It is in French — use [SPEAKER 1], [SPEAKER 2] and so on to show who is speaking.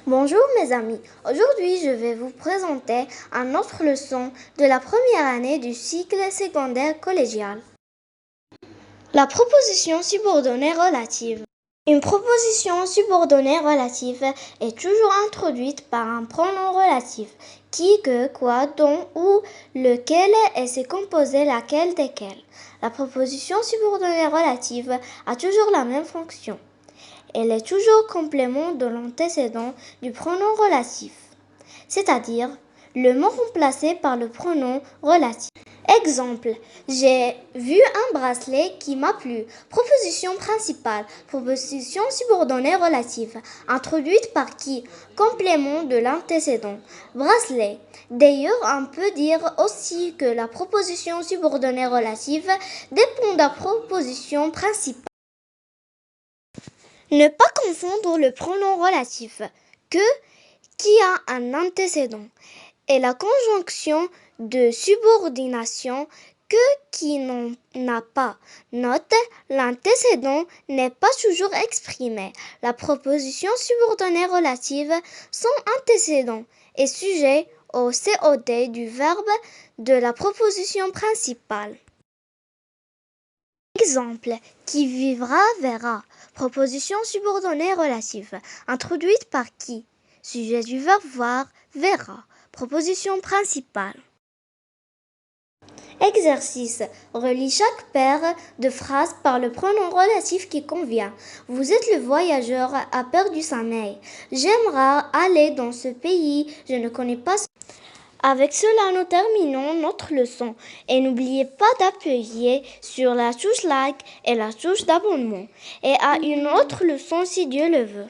[SPEAKER 1] Bonjour mes amis, aujourd'hui je vais vous présenter une autre leçon de la première année du cycle secondaire collégial. La proposition subordonnée relative. Une proposition subordonnée relative est toujours introduite par un pronom relatif, qui, que, quoi, dont, où, lequel et ses composés laquelle, desquels. La proposition subordonnée relative a toujours la même fonction. Elle est toujours complément de l'antécédent du pronom relatif, c'est-à-dire le mot remplacé par le pronom relatif. Exemple, j'ai vu un bracelet qui m'a plu. Proposition principale, proposition subordonnée relative, introduite par qui? Complément de l'antécédent. Bracelet. D'ailleurs, on peut dire aussi que la proposition subordonnée relative dépend de la proposition principale. Ne pas confondre le pronom relatif que qui a un antécédent et la conjonction de subordination que qui n'en a pas. Note, l'antécédent n'est pas toujours exprimé. La proposition subordonnée relative, son antécédent est sujet au COD du verbe de la proposition principale. Exemple, qui vivra verra. Proposition subordonnée relative, introduite par qui? Sujet du verbe voir, verra. Proposition principale. Exercice. Relie chaque paire de phrases par le pronom relatif qui convient. Vous êtes le voyageur a perdu sa mail. J'aimerais aller dans ce pays. Je ne connais pas. Avec cela, nous terminons notre leçon et n'oubliez pas d'appuyer sur la touche like et la touche d'abonnement. Et à une autre leçon si Dieu le veut.